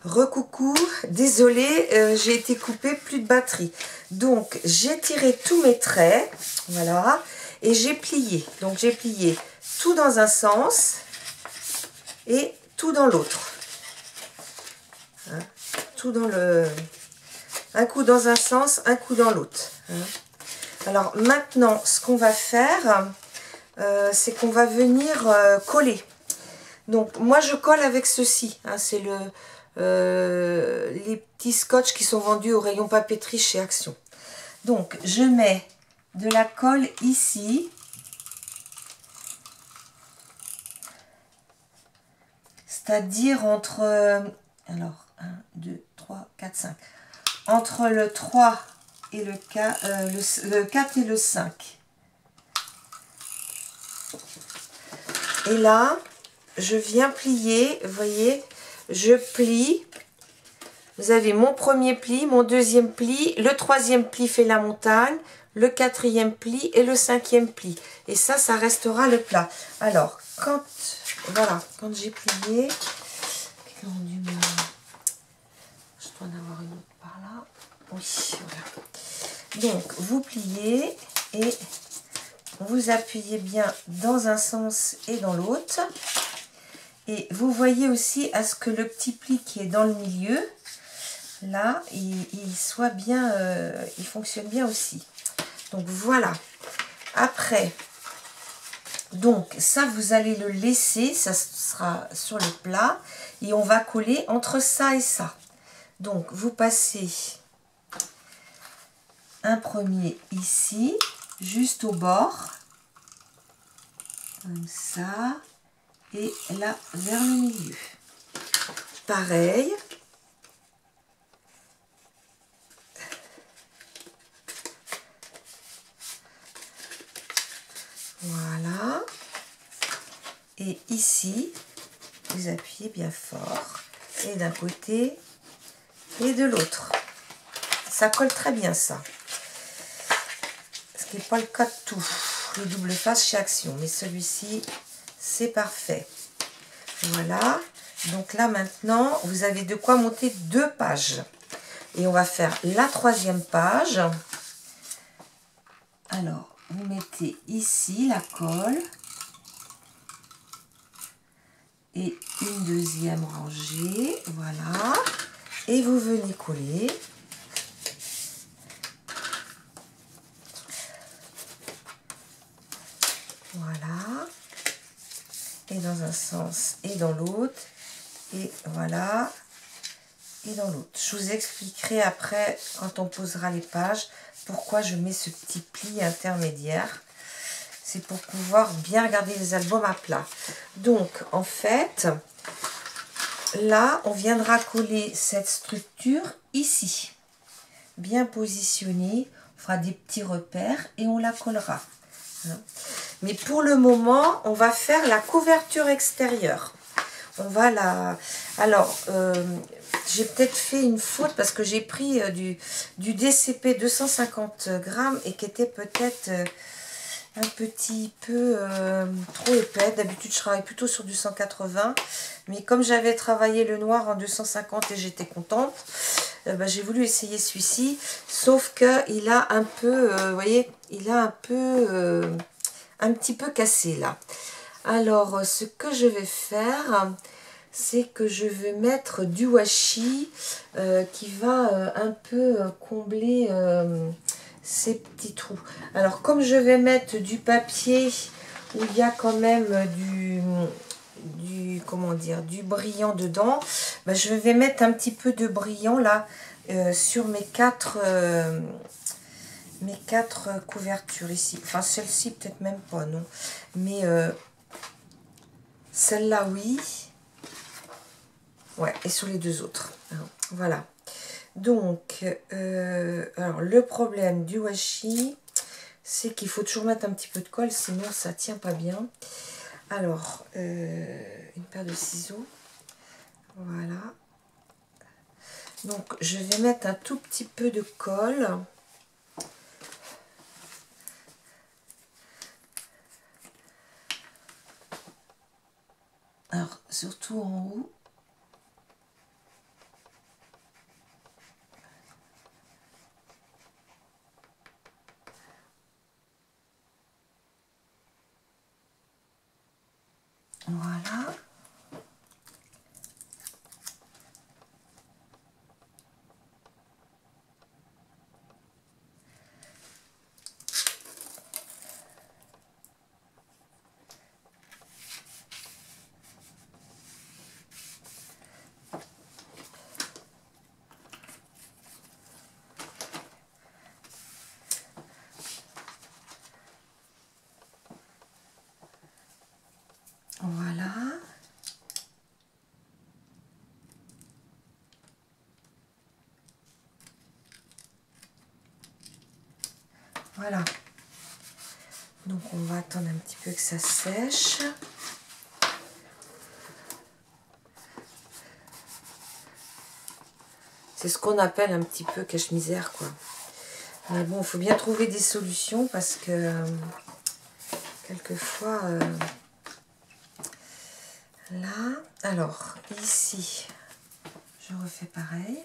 Recoucou, désolée, j'ai été coupée, plus de batterie. Donc, j'ai tiré tous mes traits, voilà, et j'ai plié. Donc, j'ai plié tout dans un sens et tout dans l'autre. Hein, tout dans le... Un coup dans un sens, un coup dans l'autre. Hein. Alors, maintenant, ce qu'on va faire, c'est qu'on va venir coller. Donc, moi, je colle avec ceci. Hein, c'est les petits scotch qui sont vendus au rayon papeterie chez Action. Donc, je mets de la colle ici. C'est-à-dire entre... alors, 1, 2, 3, 4, 5. Entre le 3 et le 4, le 4 et le 5. Et là, je viens plier, vous voyez, je plie. Vous avez mon premier pli, mon deuxième pli, le troisième pli fait la montagne, le quatrième pli et le cinquième pli. Et ça, ça restera le plat. Alors, voilà, quand j'ai plié, je dois en avoir une autre par là. Oui, voilà. Donc, vous pliez et vous appuyez bien dans un sens et dans l'autre. Et vous voyez aussi à ce que le petit pli qui est dans le milieu, là, il soit bien, il fonctionne bien aussi. Donc voilà. Après, donc ça, vous allez le laisser, ça sera sur le plat. Et on va coller entre ça et ça. Donc, vous passez un premier ici, juste au bord. Comme ça. Et là, vers le milieu. Pareil. Voilà. Et ici, vous appuyez bien fort. Et d'un côté et de l'autre. Ça colle très bien, ça. Ce qui n'est pas le cas de tout. Les double face chez Action. Mais celui-ci, c'est parfait. Voilà. Donc là, maintenant, vous avez de quoi monter 2 pages. Et on va faire la 3e page. Alors, vous mettez ici la colle. Et une deuxième rangée. Voilà. Et vous venez coller. Voilà. Et dans un sens et dans l'autre. Et voilà. Et dans l'autre. Je vous expliquerai après, quand on posera les pages, pourquoi je mets ce petit pli intermédiaire. C'est pour pouvoir bien regarder les albums à plat. Donc, en fait, là, on viendra coller cette structure ici. Bien positionnée. On fera des petits repères et on la collera. Mais pour le moment, on va faire la couverture extérieure. On va la... Alors, j'ai peut-être fait une faute parce que j'ai pris du DCP 250 grammes et qui était peut-être un petit peu trop épais. D'habitude, je travaille plutôt sur du 180. Mais comme j'avais travaillé le noir en 250 et j'étais contente, j'ai voulu essayer celui-ci. Sauf qu'il a un peu, vous voyez, il a un petit peu cassé là. Alors, ce que je vais faire, c'est que je vais mettre du washi qui va un peu combler ces petits trous. Alors, comme je vais mettre du papier où il y a quand même comment dire, du brillant dedans, je vais mettre un petit peu de brillant là sur mes quatre couvertures ici. Enfin, celle-ci, peut-être même pas, non. Mais celle-là, oui. Ouais, et sur les 2 autres. Alors, voilà. Donc, alors, le problème du washi, c'est qu'il faut toujours mettre un petit peu de colle, sinon ça tient pas bien. Alors, une paire de ciseaux. Voilà. Donc, je vais mettre un tout petit peu de colle. Alors, surtout en haut. Voilà. Donc on va attendre un petit peu que ça sèche. C'est ce qu'on appelle un petit peu cache-misère, quoi. Mais bon, il faut bien trouver des solutions parce que quelquefois, là, alors ici, je refais pareil.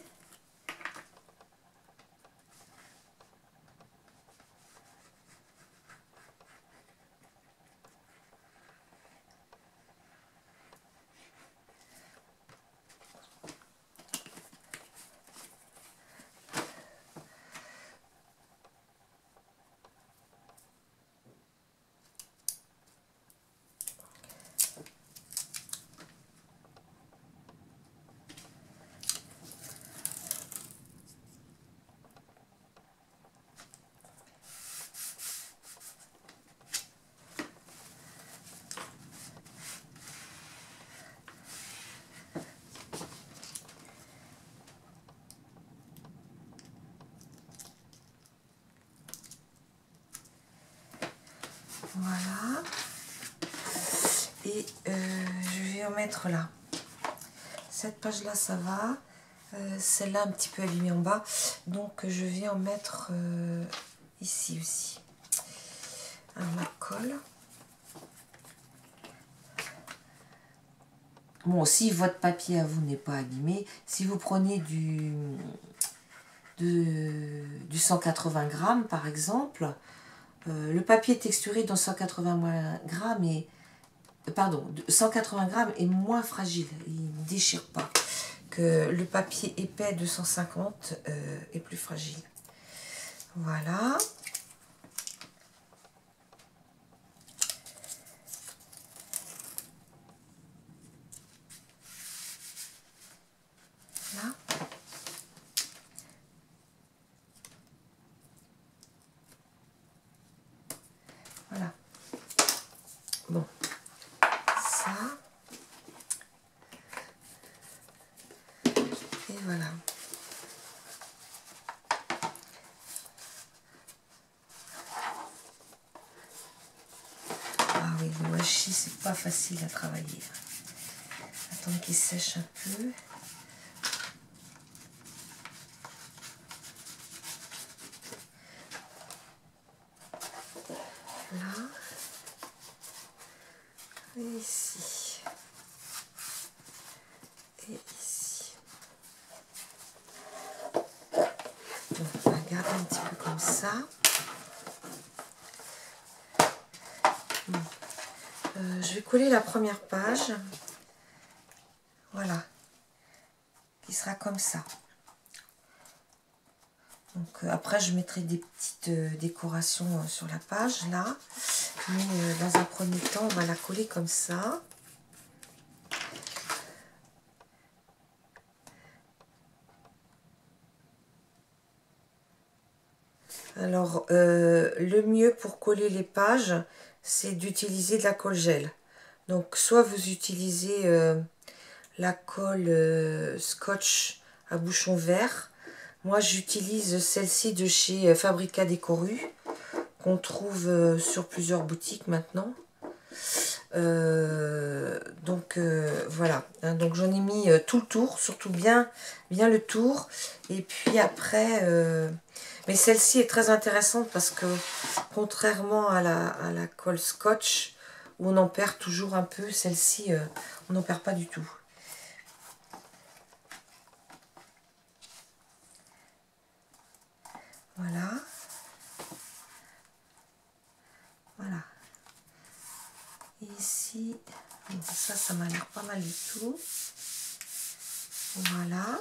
Voilà. Et je vais en mettre là. Cette page-là, ça va. Celle-là, un petit peu abîmée en bas. Donc, je vais en mettre ici aussi. Alors, ma colle. Bon, si votre papier à vous n'est pas abîmé, si vous prenez du 180 grammes, par exemple, le papier texturé dans 180 grammes est... Pardon, 180 grammes est moins fragile, il ne déchire pas. Que le papier épais de 150 est plus fragile. Voilà. Là. Voilà. Bon. Ça. Et voilà. Ah oui, le washi, c'est pas facile à travailler. Attends qu'il sèche un peu. Là. Et ici. Et ici. Donc, on va garder un petit peu comme ça. Bon. Je vais coller la première page. Voilà. Qui sera comme ça. Donc après je mettrai des petites décorations sur la page là. Mais dans un premier temps on va la coller comme ça. Alors le mieux pour coller les pages c'est d'utiliser de la colle gel. Donc soit vous utilisez la colle scotch à bouchon vert. Moi j'utilise celle-ci de chez Fabrica Décoru qu'on trouve sur plusieurs boutiques maintenant. Voilà, hein, donc j'en ai mis tout le tour, surtout bien le tour. Et puis après, mais celle-ci est très intéressante parce que contrairement à la colle scotch où on en perd toujours un peu, celle-ci on n'en perd pas du tout. Voilà. Voilà. Et ici, bon, ça m'a l'air pas mal du tout. Voilà.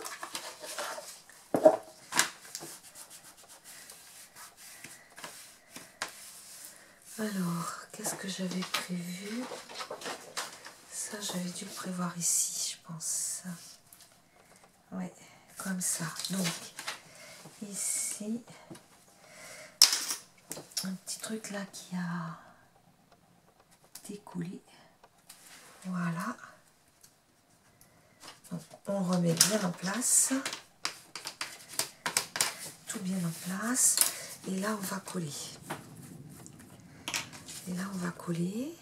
Alors, qu'est-ce que j'avais prévu? Ça, j'avais dû le prévoir ici, je pense. Ouais, comme ça. Donc, ici, un petit truc là qui a découlé. Voilà. Donc, on remet bien en place. Tout bien en place. Et là, on va coller. Et là, on va coller.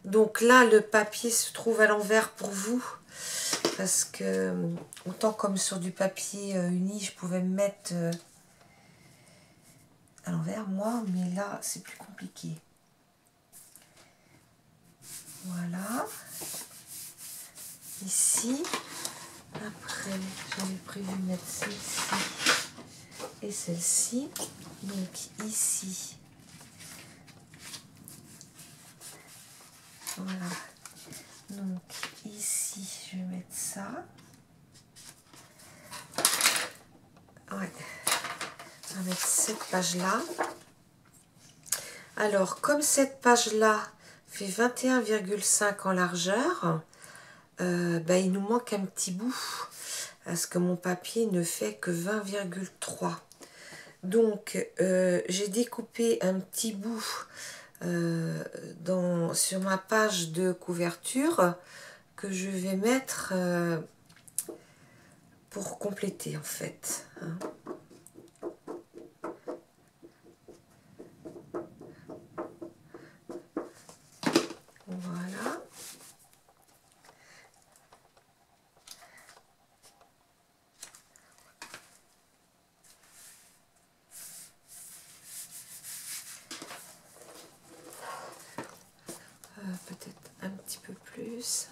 Donc là, le papier se trouve à l'envers pour vous. Parce que, autant comme sur du papier uni, je pouvais me mettre à l'envers, moi. Mais là, c'est plus compliqué. Voilà. Ici. Après, j'avais prévu mettre celle-ci et celle-ci. Donc ici. Voilà. Donc ici, je vais mettre ça. Ouais. On va mettre cette page-là. Alors, comme cette page-là fait 21,5 en largeur, il nous manque un petit bout. Parce que mon papier ne fait que 20,3. Donc, j'ai découpé un petit bout sur ma page de couverture que je vais mettre pour compléter en fait. Hein. Voilà. Peut-être un petit peu plus.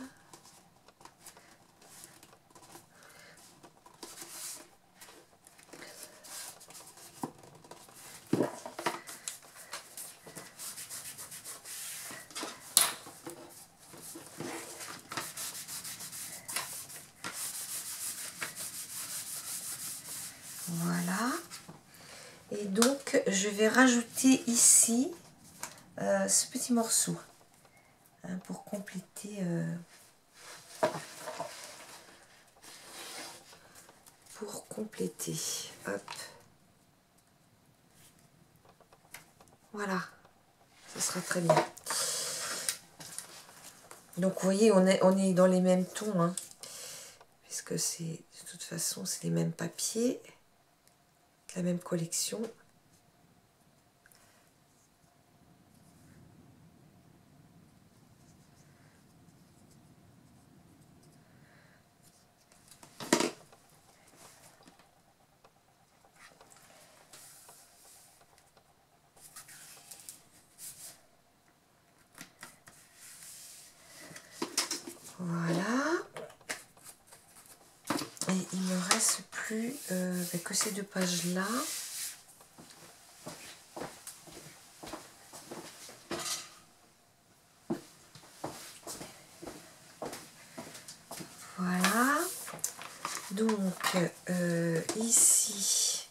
Voilà. Et donc, je vais rajouter ici ce petit morceau hein, pour compléter. Hop. Voilà. Ça sera très bien. Donc, vous voyez, on est dans les mêmes tons. Hein, puisque c'est, de toute façon, c'est les mêmes papiers. La même collection. Voilà. Et il me reste plus que ces deux pages-là. Voilà. Donc, ici,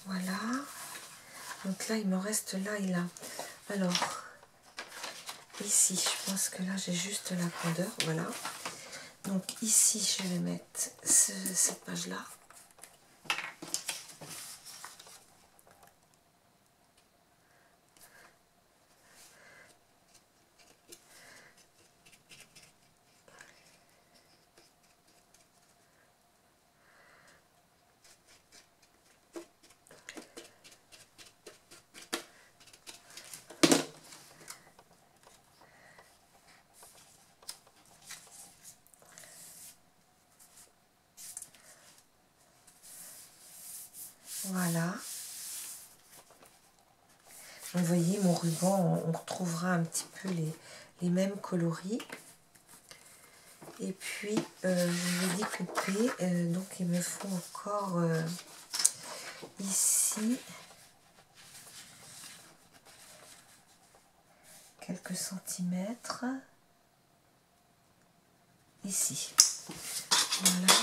voilà. Donc là, il me reste là et là. Alors, ici, je pense que là, j'ai juste la grandeur. Voilà. Donc ici, je vais mettre cette page-là. Voilà. Vous voyez, mon ruban, on retrouvera un petit peu les mêmes coloris. Et puis, je vais découper. Donc, il me faut encore ici quelques centimètres. Ici. Voilà.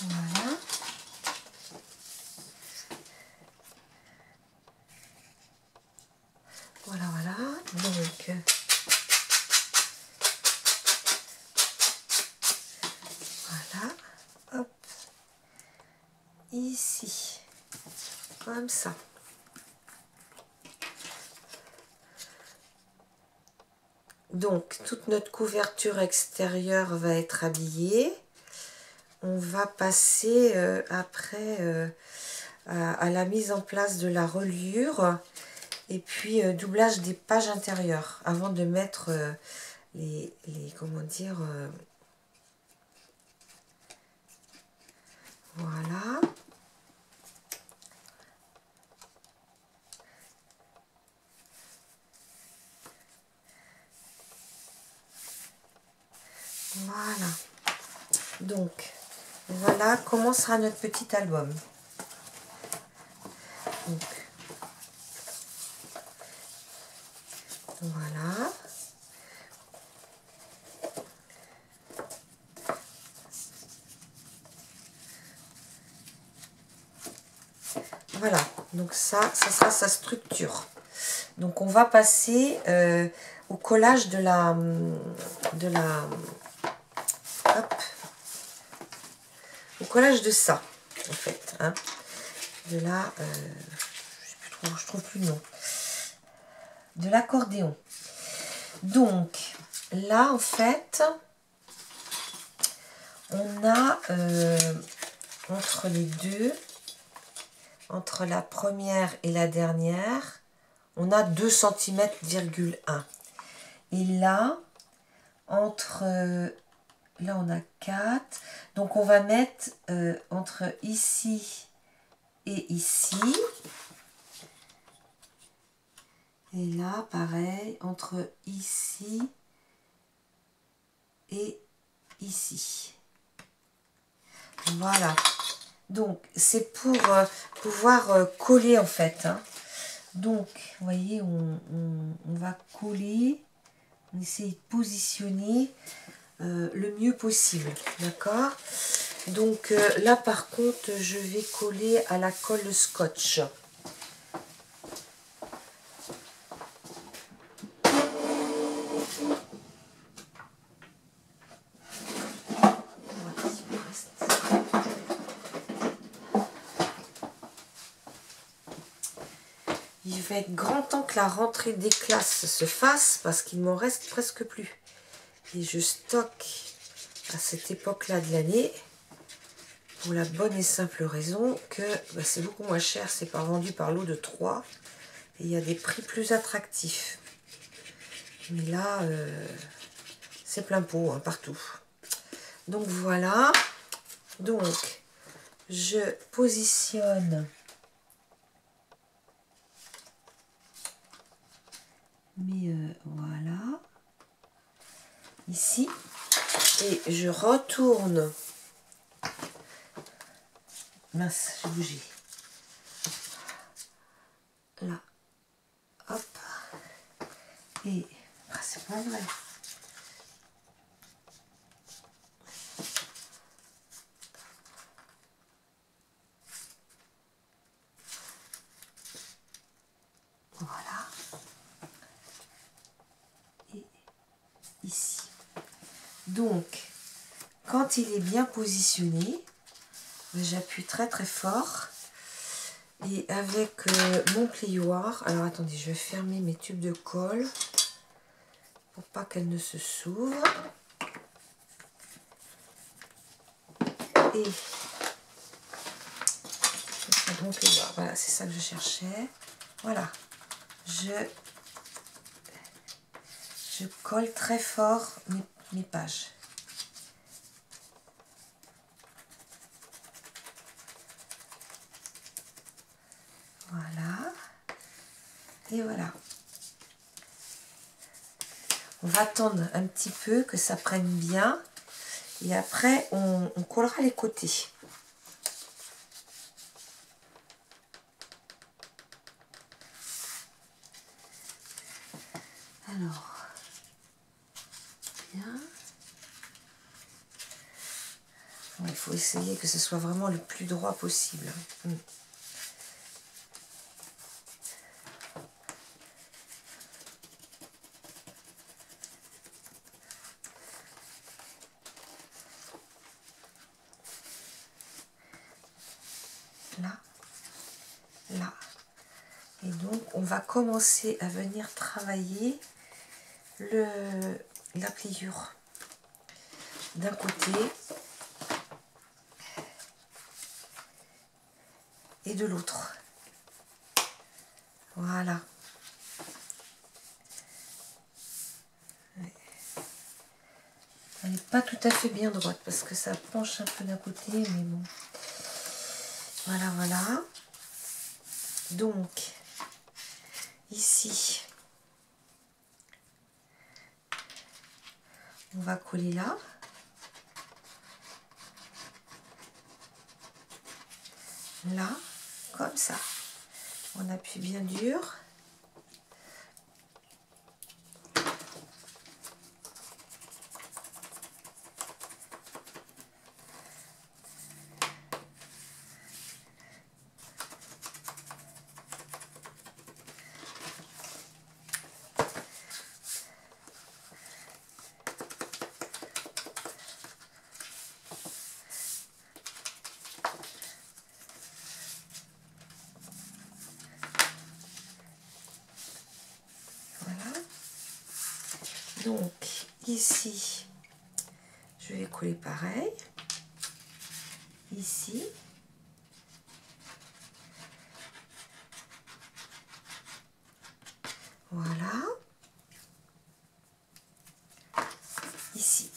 Voilà. Voilà, voilà. Donc, ici, comme ça. Donc, toute notre couverture extérieure va être habillée. On va passer après à la mise en place de la reliure et puis doublage des pages intérieures avant de mettre les comment dire, voilà. Voilà. Donc, voilà comment sera notre petit album. Donc, voilà. Voilà. Donc ça sera sa structure. Donc on va passer au collage de la hop, au collage de ça en fait, hein, de la je trouve plus le nom, de l'accordéon. Donc là en fait on a entre les deux, entre la première et la dernière, on a 2 cm,1 cm. Et là, entre... là, on a 4. Donc, on va mettre entre ici et ici. Et là, pareil, entre ici et ici. Voilà. Donc, c'est pour pouvoir coller, en fait, hein. Donc, vous voyez, on va coller, on essaie de positionner le mieux possible, d'accord? Donc, là, par contre, je vais coller à la colle scotch. Il va être grand temps que la rentrée des classes se fasse parce qu'il m'en reste presque plus. Et je stocke à cette époque-là de l'année pour la bonne et simple raison que c'est beaucoup moins cher, c'est pas vendu par lot de 3 et il y a des prix plus attractifs. Mais là, c'est plein pot, hein, partout. Donc voilà, donc je positionne voilà, ici, et je retourne, mince, j'ai bougé, là, hop, et c'est pas vrai, voilà, et ici. Donc, quand il est bien positionné, j'appuie très très fort et avec mon plioir, alors attendez, je vais fermer mes tubes de colle pour pas qu'elles ne se s'ouvrent. Et mon plioir, voilà, c'est ça que je cherchais. Voilà, je colle très fort mes pages. Voilà. Et voilà. On va attendre un petit peu que ça prenne bien. Et après, on collera les côtés. Alors, bien. Bon, il faut essayer que ce soit vraiment le plus droit possible. là, là. Et donc, on va commencer à venir travailler la pliure d'un côté et de l'autre. Voilà. Elle n'est pas tout à fait bien droite parce que ça penche un peu d'un côté, mais bon. Voilà, voilà. Donc, ici, on va coller là. Là, comme ça. On appuie bien dur. Donc ici, je vais coller pareil. Ici. Voilà. Ici.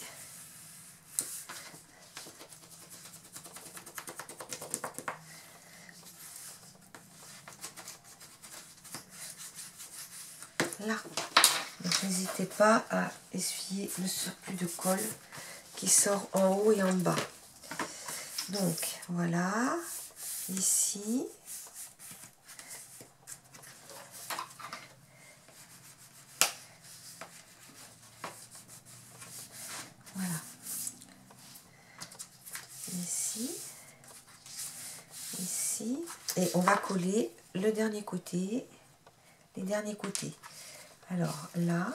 Là. Donc n'hésitez pas à essuyer le surplus de colle qui sort en haut et en bas. Donc voilà, ici. Voilà. Ici. Ici. Et on va coller le dernier côté, les derniers côtés. Alors là.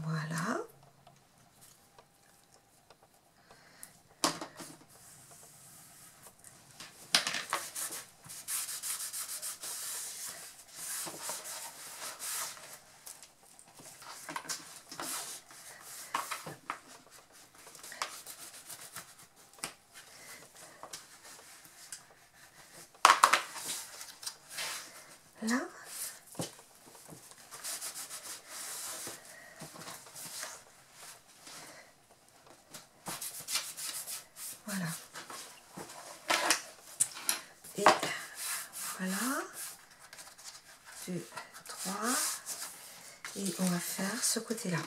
Voilà. Là. Voilà. Et voilà. 2, 3. Et on va faire ce côté-là.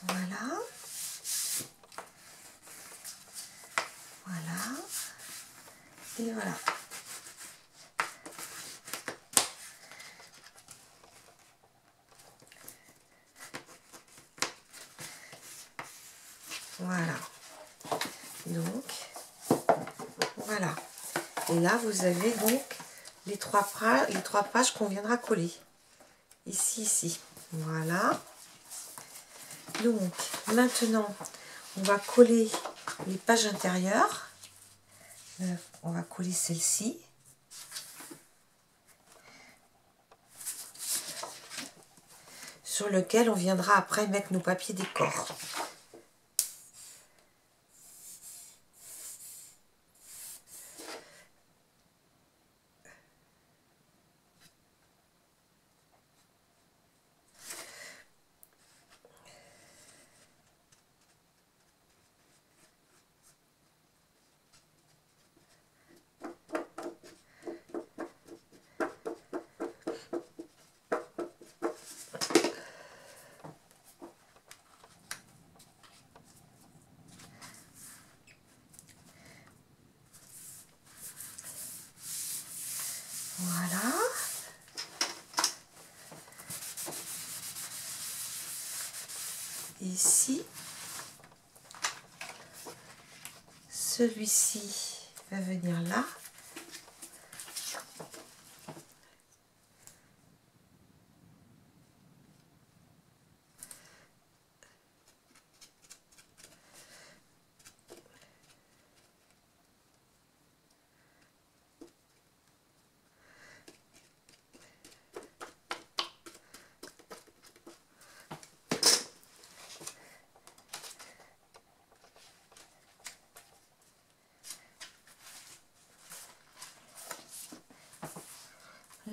Voilà. Voilà. Et voilà. Voilà. Donc, voilà. Et là, vous avez donc les trois pages qu'on viendra coller. Ici, ici. Voilà. Donc, maintenant, on va coller les pages intérieures. On va coller celle-ci. Sur lequel on viendra après mettre nos papiers décor. Et ici, celui-ci va venir là.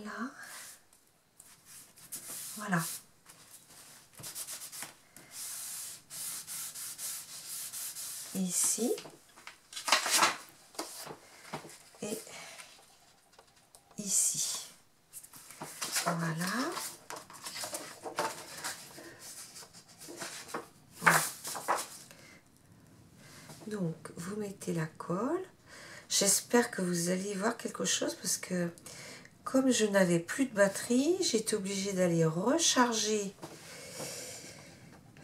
Là, voilà. Ici et ici. Voilà. Donc, vous mettez la colle. J'espère que vous allez voir quelque chose parce que comme je n'avais plus de batterie, j'étais obligée d'aller recharger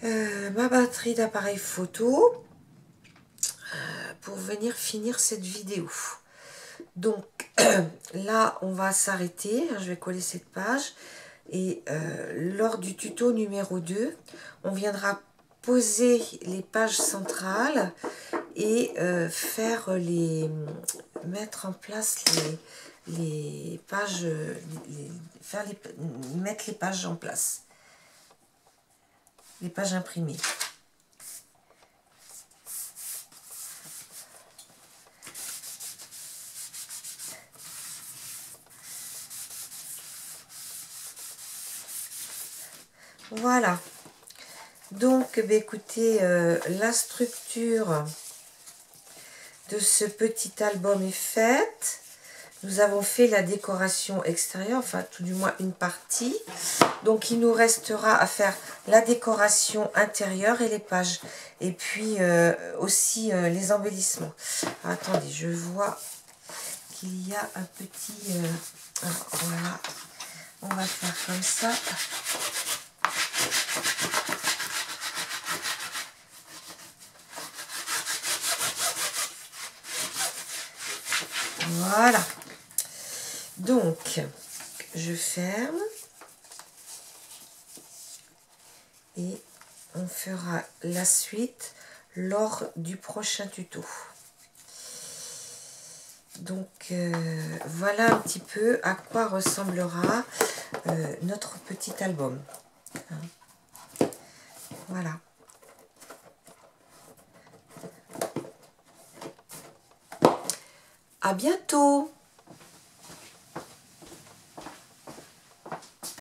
ma batterie d'appareil photo pour venir finir cette vidéo. Donc là, on va s'arrêter. Je vais coller cette page. Et lors du tuto numéro 2, on viendra poser les pages centrales et mettre en place les pages, mettre les pages en place, les pages imprimées. Voilà. Donc, écoutez, la structure de ce petit album est faite. Nous avons fait la décoration extérieure, enfin tout du moins une partie. Donc il nous restera à faire la décoration intérieure et les pages. Et puis aussi les embellissements. Alors, attendez, je vois qu'il y a un petit... voilà, on va faire comme ça. Voilà. Donc, je ferme. Et on fera la suite lors du prochain tuto. Donc, voilà un petit peu à quoi ressemblera notre petit album. Voilà. À bientôt!